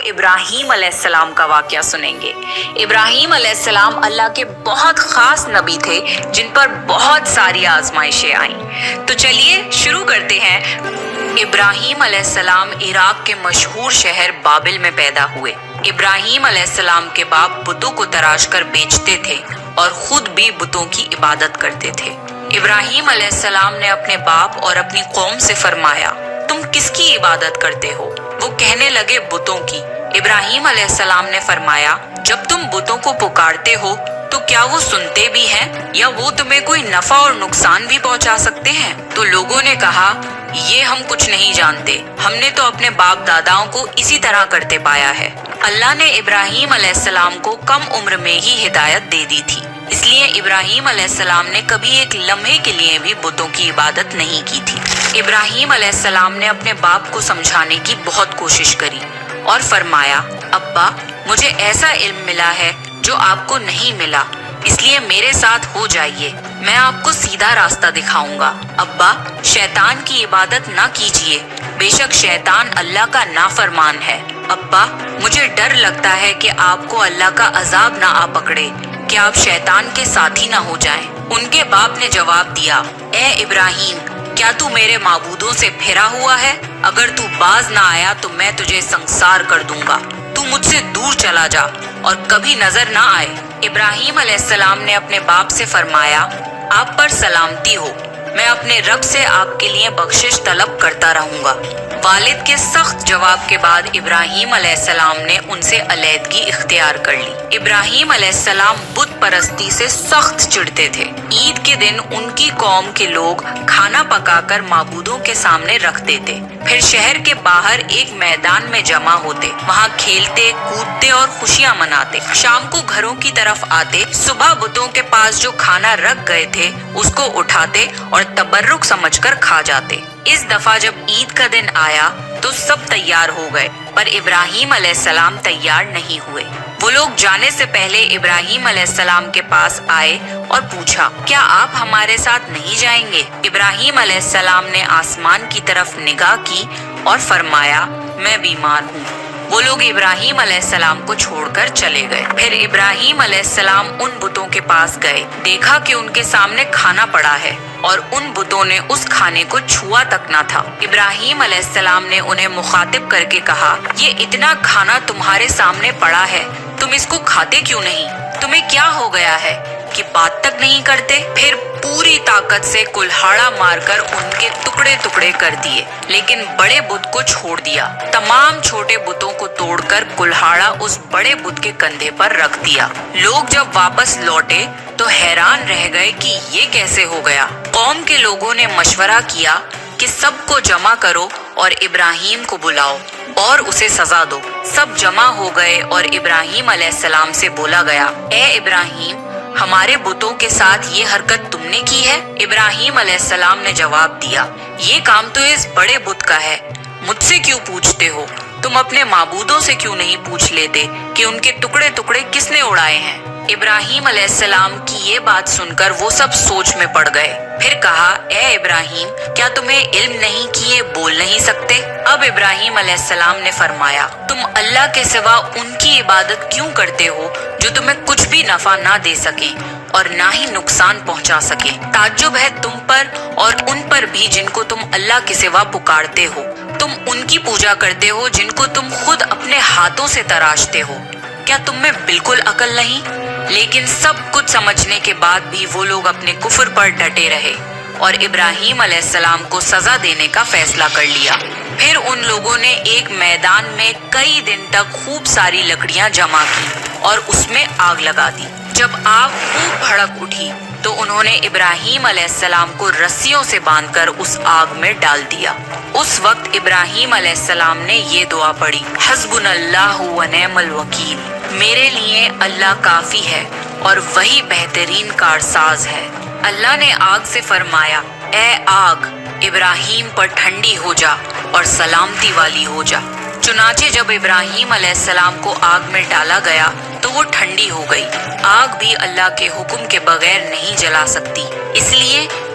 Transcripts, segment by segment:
ابراہیم علیہ السلام کا واقعہ سنیں گے۔ ابراہیم علیہ السلام اللہ کے بہت خاص نبی تھے جن پر بہت ساری آزمائشیں آئیں۔ تو چلیے شروع کرتے ہیں۔ ابراہیم علیہ السلام عراق کے مشہور شہر بابل میں پیدا ہوئے۔ ابراہیم علیہ السلام کے باپ بتوں کو تراش کر بیچتے تھے اور خود بھی بتوں کی عبادت کرتے تھے۔ ابراہیم علیہ السلام نے اپنے باپ اور اپنی قوم سے فرمایا، تم کس کی عبادت کرتے ہو؟ وہ کہنے لگے بتوں کی۔ ابراہیم علیہ السلام نے فرمایا، جب تم بتوں کو پکارتے ہو تو کیا وہ سنتے بھی ہیں یا وہ تمہیں کوئی نفع اور نقصان بھی پہنچا سکتے ہیں؟ تو لوگوں نے کہا، یہ ہم کچھ نہیں جانتے، ہم نے تو اپنے باپ داداؤں کو اسی طرح کرتے پایا ہے۔ اللہ نے ابراہیم علیہ السلام کو کم عمر میں ہی ہدایت دے دی تھی، اس لیے ابراہیم علیہ السلام نے کبھی ایک لمحے کے لیے بھی بتوں کی عبادت نہیں کی تھی۔ ابراہیم علیہ السلام نے اپنے باپ کو سمجھانے کی بہت کوشش کری اور فرمایا، ابا مجھے ایسا علم ملا ہے جو آپ کو نہیں ملا، اس لیے میرے ساتھ ہو جائیے، میں آپ کو سیدھا راستہ دکھاؤں گا۔ ابا شیطان کی عبادت نہ کیجیے، بے شک شیطان اللہ کا نافرمان ہے۔ ابا مجھے ڈر لگتا ہے کہ آپ کو اللہ کا عذاب نہ آ پکڑے، کہ آپ شیطان کے ساتھی نہ ہو جائیں۔ ان کے باپ نے جواب دیا، اے ابراہیم کیا تو میرے معبودوں سے پھرا ہوا ہے؟ اگر تو باز نہ آیا تو میں تجھے سنسار کر دوں گا، تو مجھ سے دور چلا جا اور کبھی نظر نہ آئے۔ ابراہیم علیہ السلام نے اپنے باپ سے فرمایا، آپ پر سلامتی ہو، میں اپنے رب سے آپ کے لیے بخشش طلب کرتا رہوں گا۔ والد کے سخت جواب کے بعد ابراہیم علیہ السلام نے ان سے علیحدگی اختیار کر لی۔ ابراہیم علیہ السلام بت پرستی سے سخت چڑھتے تھے۔ عید کے دن ان کی قوم کے لوگ کھانا پکا کر معبودوں کے سامنے رکھ دیتے، پھر شہر کے باہر ایک میدان میں جمع ہوتے، وہاں کھیلتے کودتے اور خوشیاں مناتے۔ شام کو گھروں کی طرف آتے، صبح بتوں کے پاس جو کھانا رکھ گئے تھے اس کو اٹھاتے اور تبرک سمجھ کر کھا جاتے۔ اس دفعہ جب عید کا دن آیا تو سب تیار ہو گئے، پر ابراہیم علیہ السلام تیار نہیں ہوئے۔ وہ لوگ جانے سے پہلے ابراہیم علیہ السلام کے پاس آئے اور پوچھا، کیا آپ ہمارے ساتھ نہیں جائیں گے؟ ابراہیم علیہ السلام نے آسمان کی طرف نگاہ کی اور فرمایا، میں بیمار ہوں۔ وہ لوگ ابراہیم علیہ السلام کو چھوڑ کر چلے گئے۔ پھر ابراہیم علیہ السلام ان بتوں کے پاس گئے، دیکھا کہ ان کے سامنے کھانا پڑا ہے اور ان بتوں نے اس کھانے کو چھوا تک نہ تھا۔ ابراہیم علیہ السلام نے انہیں مخاطب کر کے کہا، یہ اتنا کھانا تمہارے سامنے پڑا ہے، تم اس کو کھاتے کیوں نہیں؟ تمہیں کیا ہو گیا ہے کہ بات تک نہیں کرتے؟ پھر پوری طاقت سے کلہاڑا مار کر ان کے ٹکڑے ٹکڑے کر دیے، لیکن بڑے بت کو چھوڑ دیا۔ تمام چھوٹے بتوں کو توڑ کر کلہاڑا اس بڑے بت کے کندھے پر رکھ دیا۔ لوگ جب واپس لوٹے تو حیران رہ گئے کہ یہ کیسے ہو گیا۔ قوم کے لوگوں نے مشورہ کیا کہ سب کو جمع کرو اور ابراہیم کو بلاؤ اور اسے سزا دو۔ سب جمع ہو گئے اور ابراہیم علیہ السلام سے بولا گیا، اے ابراہیم ہمارے بتوں کے ساتھ یہ حرکت تم نے کی ہے؟ ابراہیم علیہ السلام نے جواب دیا، یہ کام تو اس بڑے بت کا ہے، مجھ سے کیوں پوچھتے ہو؟ تم اپنے معبودوں سے کیوں نہیں پوچھ لیتے کہ ان کے ٹکڑے ٹکڑے کس نے اڑائے ہیں؟ ابراہیم علیہ السلام کی یہ بات سن کر وہ سب سوچ میں پڑ گئے۔ پھر کہا، اے ابراہیم کیا تمہیں علم نہیں کہ یہ بول نہیں سکتے؟ اب ابراہیم علیہ السلام نے فرمایا، تم اللہ کے سوا ان کی عبادت کیوں کرتے ہو جو تمہیں کچھ بھی نفع نہ دے سکیں اور نہ ہی نقصان پہنچا سکے؟ تعجب ہے تم پر اور ان پر بھی جن کو تم اللہ کے سوا پکارتے ہو۔ تم ان کی پوجا کرتے ہو جن کو تم خود اپنے ہاتھوں سے تراشتے ہو۔ کیا تم میں بالکل عقل نہیں؟ لیکن سب کچھ سمجھنے کے بعد بھی وہ لوگ اپنے کفر پر ڈٹے رہے اور ابراہیم علیہ السلام کو سزا دینے کا فیصلہ کر لیا۔ پھر ان لوگوں نے ایک میدان میں کئی دن تک خوب ساری لکڑیاں جمع کی اور اس میں آگ لگا دی۔ جب آگ خوب بھڑک اٹھی تو انہوں نے ابراہیم علیہ السلام کو رسیوں سے باندھ کر اس آگ میں ڈال دیا۔ اس وقت ابراہیم علیہ السلام نے یہ دعا پڑھی، حسبنا اللہ و نعم الوکیل، میرے لیے اللہ کافی ہے اور وہی بہترین کارساز ہے۔ اللہ نے آگ سے فرمایا، اے آگ ابراہیم پر ٹھنڈی ہو جا اور سلامتی والی ہو جا۔ چنانچہ جب ابراہیم علیہ السلام کو آگ میں ڈالا گیا تو وہ ٹھنڈی ہو گئی۔ آگ بھی اللہ کے حکم کے بغیر نہیں جلا سکتی، اس لیے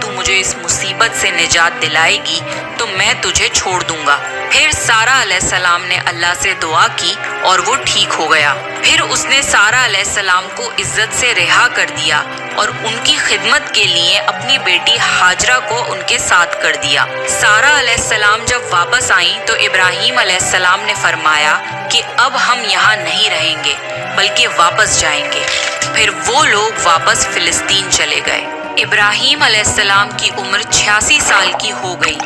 تو مجھے اس مصیبت سے نجات دلائے گی تو میں تجھے چھوڑ دوں گا۔ پھر سارہ علیہ السلام نے اللہ سے دعا کی اور وہ ٹھیک ہو گیا۔ پھر اس نے سارہ علیہ السلام کو عزت سے رہا کر دیا اور ان کی خدمت کے لیے اپنی بیٹی ہاجرہ کو ان کے ساتھ کر دیا۔ سارہ علیہ السلام جب واپس آئیں تو ابراہیم علیہ السلام نے فرمایا کہ اب ہم یہاں نہیں رہیں گے بلکہ واپس جائیں گے۔ پھر وہ لوگ واپس فلسطین چلے گئے۔ ابراہیم علیہ السلام کی عمر 86 سال کی ہو گئی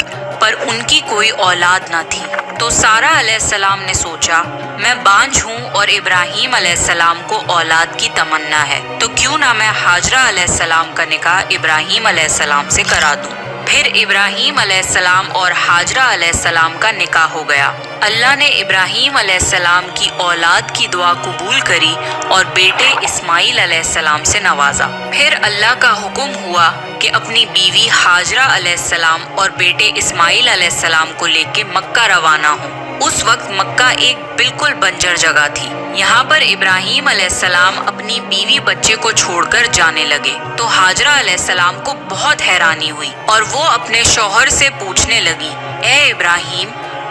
پر ان کی کوئی اولاد نہ تھی، تو سارہ علیہ السلام نے سوچا میں بانجھ ہوں اور ابراہیم علیہ السلام کو اولاد کی تمنا ہے، تو کیوں نہ میں ہاجرہ علیہ السلام کا نکاح ابراہیم علیہ السلام سے کرا دوں۔ پھر ابراہیم علیہ السلام اور ہاجرہ علیہ السلام کا نکاح ہو گیا۔ اللہ نے ابراہیم علیہ السلام کی اولاد کی دعا قبول کری اور بیٹے اسماعیل علیہ السلام سے نوازا۔ پھر اللہ کا حکم ہوا کہ اپنی بیوی ہاجرہ علیہ السلام اور بیٹے اسماعیل علیہ السلام کو لے کے مکہ روانہ ہوں۔ اس وقت مکہ ایک بالکل بنجر جگہ تھی۔ یہاں پر ابراہیم علیہ السلام اپنی بیوی بچے کو چھوڑ کر جانے لگے تو ہاجرہ علیہ السلام کو بہت حیرانی ہوئی اور وہ اپنے شوہر سے پوچھنے لگی، اے ابراہیم،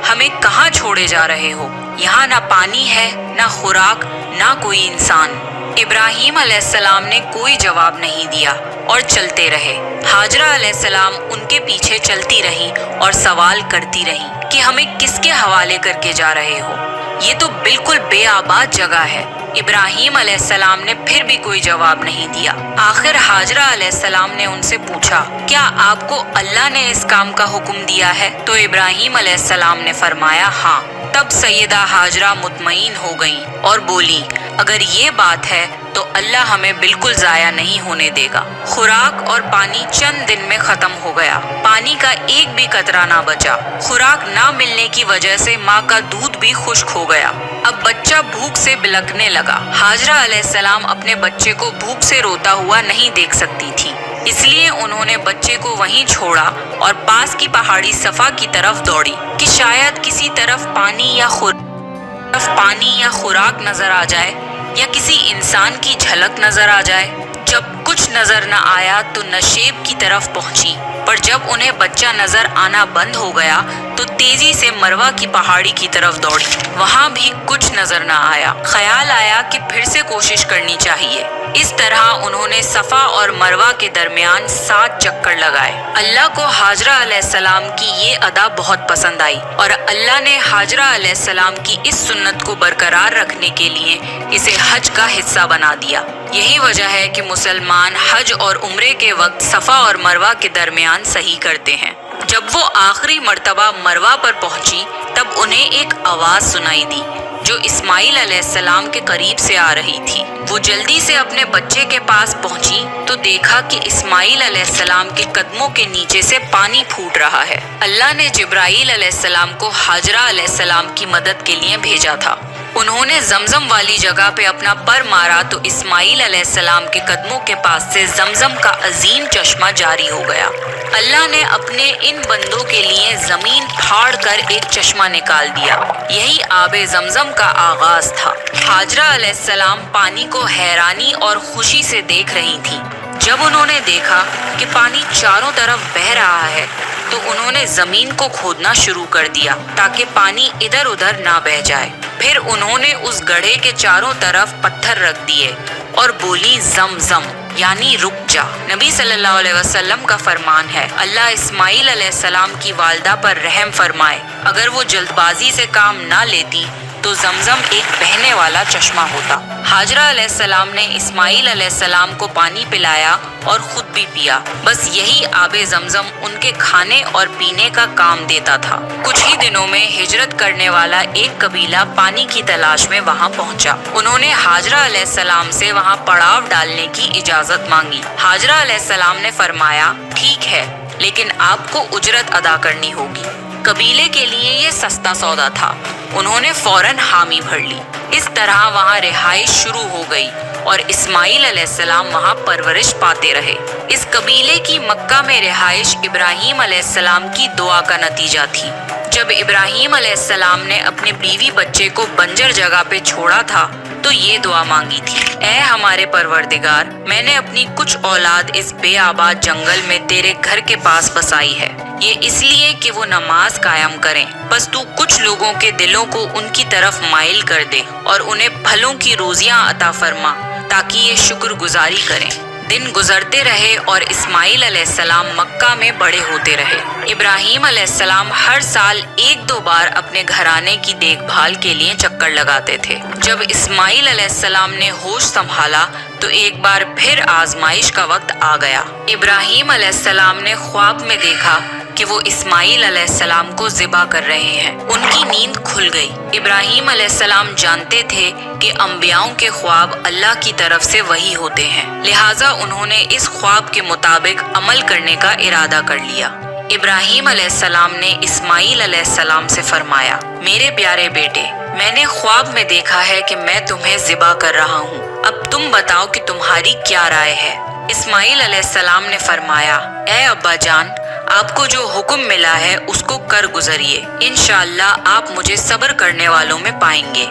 ہمیں کہاں چھوڑے جا رہے ہو؟ یہاں نہ پانی ہے، نہ خوراک، نہ کوئی انسان۔ ابراہیم علیہ السلام نے کوئی جواب نہیں دیا اور چلتے رہے۔ ہاجرہ علیہ السلام ان کے پیچھے چلتی رہیں اور سوال کرتی رہیں کہ ہمیں کس کے حوالے کر کے جا رہے ہو؟ یہ تو بالکل بے آباد جگہ ہے۔ ابراہیم علیہ السلام نے پھر بھی کوئی جواب نہیں دیا۔ آخر ہاجرہ علیہ السلام نے ان سے پوچھا، کیا آپ کو اللہ نے اس کام کا حکم دیا ہے؟ تو ابراہیم علیہ السلام نے فرمایا، ہاں۔ تب سیدہ ہاجرہ مطمئن ہو گئیں اور بولی، اگر یہ بات ہے تو اللہ ہمیں بالکل ضائع نہیں ہونے دے گا۔ خوراک اور پانی چند دن میں ختم ہو گیا۔ پانی کا ایک بھی قطرہ نہ بچا۔ خوراک نہ ملنے کی وجہ سے ماں کا دودھ بھی خشک ہو گیا۔ اب بچہ بھوک سے بلکنے لگا۔ ہاجرہ علیہ السلام اپنے بچے کو بھوک سے روتا ہوا نہیں دیکھ سکتی تھی، اس لیے انہوں نے بچے کو وہیں چھوڑا اور پاس کی پہاڑی صفا کی طرف دوڑی کہ شاید کسی طرف پانی یا خوراک نظر آ جائے یا کسی انسان کی جھلک نظر آ جائے۔ جب کچھ نظر نہ آیا تو نشیب کی طرف پہنچی، پر جب انہیں بچہ نظر آنا بند ہو گیا تو تیزی سے مروہ کی پہاڑی کی طرف دوڑی۔ وہاں بھی کچھ نظر نہ آیا۔ خیال آیا کہ پھر سے کوشش کرنی چاہیے۔ اس طرح انہوں نے صفا اور مروہ کے درمیان 7 چکر لگائے۔ اللہ کو ہاجرہ علیہ السلام کی یہ ادا بہت پسند آئی اور اللہ نے ہاجرہ علیہ السلام کی اس سنت کو برقرار رکھنے کے لیے اسے حج کا حصہ بنا دیا۔ یہی وجہ ہے کہ مسلمان حج اور عمرے کے وقت صفا اور مروہ کے درمیان صحیح کرتے ہیں۔ جب وہ آخری مرتبہ مروہ پر پہنچی تب انہیں ایک آواز سنائی دی جو اسماعیل علیہ السلام کے قریب سے آ رہی تھی۔ وہ جلدی سے اپنے بچے کے پاس پہنچی تو دیکھا کہ اسماعیل علیہ السلام کے قدموں کے نیچے سے پانی پھوٹ رہا ہے۔ اللہ نے جبرائیل علیہ السلام کو ہاجرہ علیہ السلام کی مدد کے لیے بھیجا تھا۔ انہوں نے زمزم والی جگہ پہ اپنا پر مارا تو اسماعیل علیہ السلام کے قدموں کے پاس سے زمزم کا عظیم چشمہ جاری ہو گیا۔ اللہ نے اپنے ان بندوں کے لیے زمین پھاڑ کر ایک چشمہ نکال دیا۔ یہی آب زمزم کا آغاز تھا۔ ہاجرہ علیہ السلام پانی کو حیرانی اور خوشی سے دیکھ رہی تھیں۔ جب انہوں نے دیکھا کہ پانی چاروں طرف بہہ رہا ہے تو انہوں نے زمین کو کھودنا شروع کر دیا تاکہ پانی ادھر ادھر نہ بہہ جائے۔ پھر انہوں نے اس گڑھے کے چاروں طرف پتھر رکھ دیے اور بولی، زم زم، یعنی رک جا۔ نبی صلی اللہ علیہ وسلم کا فرمان ہے، اللہ اسماعیل علیہ السلام کی والدہ پر رحم فرمائے، اگر وہ جلد بازی سے کام نہ لیتی تو زمزم ایک بہنے والا چشمہ ہوتا۔ ہاجرہ علیہ السلام نے اسماعیل علیہ السلام کو پانی پلایا اور خود بھی پیا۔ بس یہی آب زمزم ان کے کھانے اور پینے کا کام دیتا تھا۔ کچھ ہی دنوں میں ہجرت کرنے والا ایک قبیلہ پانی کی تلاش میں وہاں پہنچا۔ انہوں نے ہاجرہ علیہ السلام سے وہاں پڑاؤ ڈالنے کی اجازت مانگی۔ ہاجرہ علیہ السلام نے فرمایا، ٹھیک ہے، لیکن آپ کو اجرت ادا کرنی ہوگی۔ قبیلے کے لیے یہ سستا سودا تھا۔ انہوں نے فوراً حامی بھر لی۔ اس طرح وہاں رہائش شروع ہو گئی اور اسماعیل علیہ السلام وہاں پرورش پاتے رہے۔ اس قبیلے کی مکہ میں رہائش ابراہیم علیہ السلام کی دعا کا نتیجہ تھی۔ جب ابراہیم علیہ السلام نے اپنے بیوی بچے کو بنجر جگہ پہ چھوڑا تھا تو یہ دعا مانگی تھی، اے ہمارے پروردگار، میں نے اپنی کچھ اولاد اس بے آباد جنگل میں تیرے گھر کے پاس بسائی ہے، یہ اس لیے کہ وہ نماز قائم کریں، بس تو کچھ لوگوں کے دلوں کو ان کی طرف مائل کر دے اور انہیں پھلوں کی روزیاں عطا فرما تاکہ یہ شکر گزاری کریں۔ دن گزرتے رہے اور اسماعیل علیہ السلام مکہ میں بڑے ہوتے رہے۔ ابراہیم علیہ السلام ہر سال 1-2 بار اپنے گھرانے کی دیکھ بھال کے لیے چکر لگاتے تھے۔ جب اسماعیل علیہ السلام نے ہوش سنبھالا تو ایک بار پھر آزمائش کا وقت آ گیا۔ ابراہیم علیہ السلام نے خواب میں دیکھا کہ وہ اسماعیل علیہ السلام کو ذبح کر رہے ہیں۔ ان کی نیند کھل گئی۔ ابراہیم علیہ السلام جانتے تھے کہ انبیاؤں کے خواب اللہ کی طرف سے وحی ہوتے ہیں، لہٰذا انہوں نے اس خواب کے مطابق عمل کرنے کا ارادہ کر لیا۔ ابراہیم علیہ السلام نے اسماعیل علیہ السلام سے فرمایا، میرے پیارے بیٹے، میں نے خواب میں دیکھا ہے کہ میں تمہیں ذبح کر رہا ہوں، اب تم بتاؤ کہ تمہاری کیا رائے ہے؟ اسماعیل علیہ السلام نے فرمایا، اے ابا جان، آپ کو جو حکم ملا ہے اس کو کر گزریے، انشاءاللہ آپ مجھے صبر کرنے والوں میں پائیں گے۔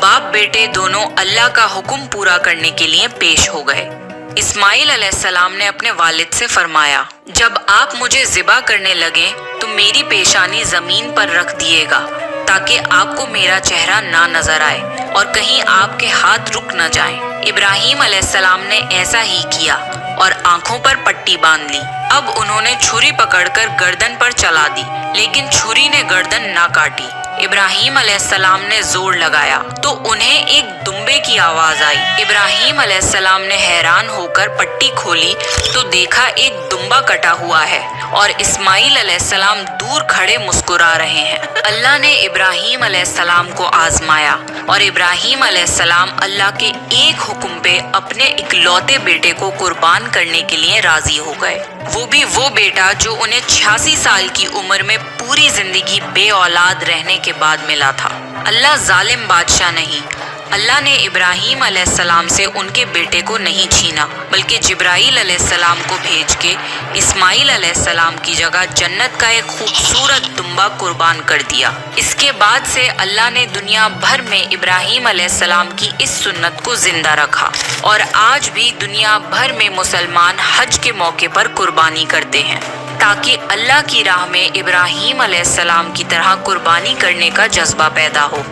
باپ بیٹے دونوں اللہ کا حکم پورا کرنے کے لیے پیش ہو گئے۔ اسماعیل علیہ السلام نے اپنے والد سے فرمایا، جب آپ مجھے ذبح کرنے لگیں تو میری پیشانی زمین پر رکھ دیے گا تاکہ آپ کو میرا چہرہ نہ نظر آئے اور کہیں آپ کے ہاتھ رک نہ جائیں۔ ابراہیم علیہ السلام نے ایسا ہی کیا اور آنکھوں پر پٹی باندھ لی۔ اب انہوں نے چھری پکڑ کر گردن پر چلا دی، لیکن چھری نے گردن نہ کاٹی۔ ابراہیم علیہ السلام نے زور لگایا تو انہیں ایک دمبے کی آواز آئی۔ ابراہیم علیہ السلام نے حیران ہو کر پٹی کھولی تو دیکھا ایک دمبا کٹا ہوا ہے اور اسماعیل علیہ السلام دور کھڑے مسکرا رہے ہیں۔ اللہ نے ابراہیم علیہ السلام کو آزمایا اور ابراہیم علیہ السلام اللہ کے ایک حکم پہ اپنے اکلوتے بیٹے کو قربان کرنے کے لیے راضی ہو گئے، وہ بھی وہ بیٹا جو انہیں 86 سال کی عمر میں پوری زندگی بے اولاد رہنے کے بعد ملا تھا۔ اللہ ظالم بادشاہ نہیں۔ اللہ نے ابراہیم علیہ السلام سے ان کے بیٹے کو نہیں چھینا، بلکہ جبرائیل علیہ السلام کو بھیج کے اسماعیل علیہ السلام کی جگہ جنت کا ایک خوبصورت دمبا قربان کر دیا۔ اس کے بعد سے اللہ نے دنیا بھر میں ابراہیم علیہ السلام کی اس سنت کو زندہ رکھا، اور آج بھی دنیا بھر میں مسلمان حج کے موقع پر قربانی کرتے ہیں تاکہ اللہ کی راہ میں ابراہیم علیہ السلام کی طرح قربانی کرنے کا جذبہ پیدا ہو۔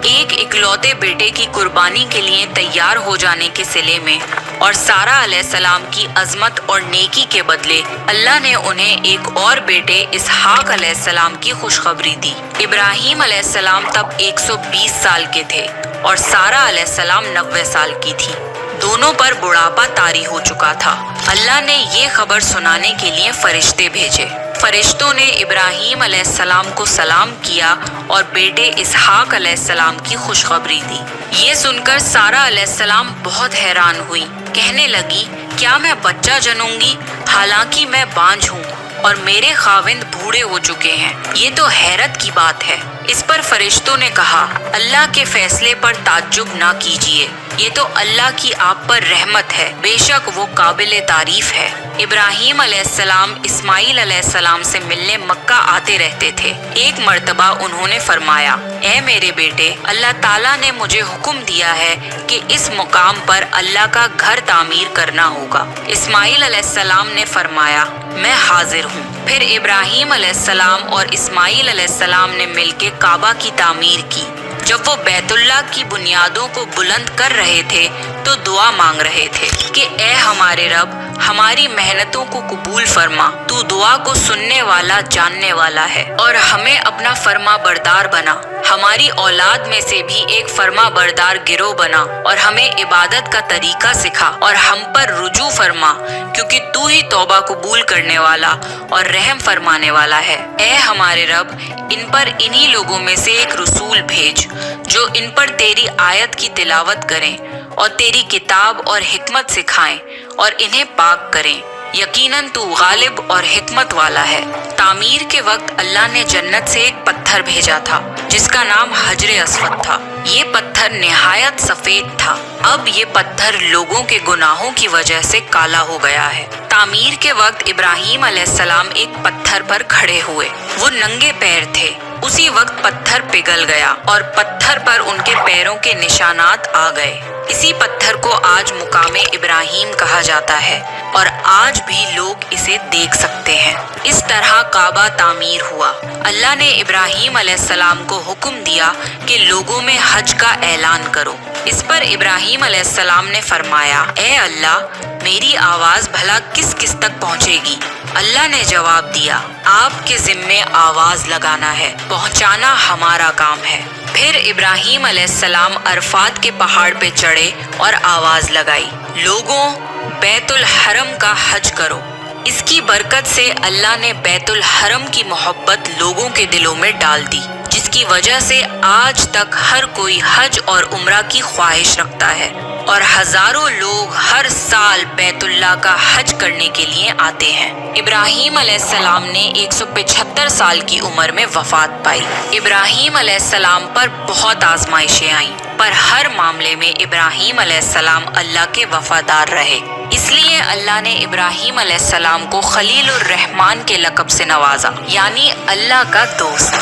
ایک اکلوتے بیٹے کی قربانی کے لیے تیار ہو جانے کے صلے میں اور سارہ علیہ السلام کی عظمت اور نیکی کے بدلے اللہ نے انہیں ایک اور بیٹے اسحاق علیہ السلام کی خوشخبری دی۔ ابراہیم علیہ السلام تب 120 سال کے تھے اور سارہ علیہ السلام 90 سال کی تھی۔ دونوں پر بڑھاپا طاری ہو چکا تھا۔ اللہ نے یہ خبر سنانے کے لیے فرشتے بھیجے۔ فرشتوں نے ابراہیم علیہ السلام کو سلام کیا اور بیٹے اسحاق علیہ السلام کی خوشخبری دی۔ یہ سن کر سارہ علیہ السلام بہت حیران ہوئی، کہنے لگی، کیا میں بچہ جنوں گی؟ حالانکہ میں بانجھ ہوں اور میرے خاوند بوڑھے ہو چکے ہیں، یہ تو حیرت کی بات ہے۔ اس پر فرشتوں نے کہا، اللہ کے فیصلے پر تعجب نہ کیجیے، یہ تو اللہ کی آپ پر رحمت ہے، بے شک وہ قابل تعریف ہے۔ ابراہیم علیہ السلام اسماعیل علیہ السلام سے ملنے مکہ آتے رہتے تھے۔ ایک مرتبہ انہوں نے فرمایا، اے میرے بیٹے، اللہ تعالیٰ نے مجھے حکم دیا ہے کہ اس مقام پر اللہ کا گھر تعمیر کرنا ہوگا۔ اسماعیل علیہ السلام نے فرمایا، میں حاضر ہوں۔ پھر ابراہیم علیہ السلام اور اسماعیل علیہ السلام نے مل کے کعبہ کی تعمیر کی۔ جب وہ بیت اللہ کی بنیادوں کو بلند کر رہے تھے تو دعا مانگ رہے تھے کہ اے ہمارے رب، ہماری محنتوں کو قبول فرما، تو دعا کو سننے والا جاننے والا ہے، اور ہمیں اپنا فرما بردار بنا، ہماری اولاد میں سے بھی ایک فرما بردار گروہ بنا، اور ہمیں عبادت کا طریقہ سکھا اور ہم پر رجوع فرما، کیونکہ تو ہی توبہ قبول کرنے والا اور رحم فرمانے والا ہے۔ اے ہمارے رب، ان پر انہی لوگوں میں سے ایک رسول بھیج جو ان پر تیری آیت کی تلاوت کریں اور تیری کتاب اور حکمت سکھائیں اور انہیں پاک کریں، یقیناً تو غالب اور حکمت والا ہے۔ تعمیر کے وقت اللہ نے جنت سے ایک پتھر بھیجا تھا جس کا نام حجر اسود تھا۔ یہ پتھر نہایت سفید تھا۔ اب یہ پتھر لوگوں کے گناہوں کی وجہ سے کالا ہو گیا ہے۔ تعمیر کے وقت ابراہیم علیہ السلام ایک پتھر پر کھڑے ہوئے۔ وہ ننگے پیر تھے اسی وقت پتھر پگھل گیا اور پتھر پر ان کے پیروں کے نشانات آ گئے۔ اسی پتھر کو آج مقام ابراہیم کہا جاتا ہے اور آج بھی لوگ اسے دیکھ سکتے ہیں۔ اس طرح کعبہ تعمیر ہوا۔ اللہ نے ابراہیم علیہ السلام کو حکم دیا کہ لوگوں میں حج کا اعلان کرو۔ اس پر ابراہیم علیہ السلام نے فرمایا، اے اللہ، میری آواز بھلا کس کس تک پہنچے گی؟ اللہ نے جواب دیا، آپ کے ذمے آواز لگانا ہے، پہنچانا ہمارا کام ہے۔ پھر ابراہیم علیہ السلام عرفات کے پہاڑ پہ چڑھے اور آواز لگائی، لوگوں، بیت الحرم کا حج کرو۔ اس کی برکت سے اللہ نے بیت الحرم کی محبت لوگوں کے دلوں میں ڈال دی، جس کی وجہ سے آج تک ہر کوئی حج اور عمرہ کی خواہش رکھتا ہے اور ہزاروں لوگ ہر سال بیت اللہ کا حج کرنے کے لیے آتے ہیں۔ ابراہیم علیہ السلام نے 175 سال کی عمر میں وفات پائی۔ ابراہیم علیہ السلام پر بہت آزمائشیں آئیں، پر ہر معاملے میں ابراہیم علیہ السلام اللہ کے وفادار رہے۔ اس لیے اللہ نے ابراہیم علیہ السلام کو خلیل الرحمن کے لقب سے نوازا، یعنی اللہ کا دوست۔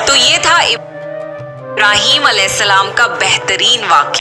تو یہ تھا ابراہیم علیہ السلام کا بہترین واقعہ۔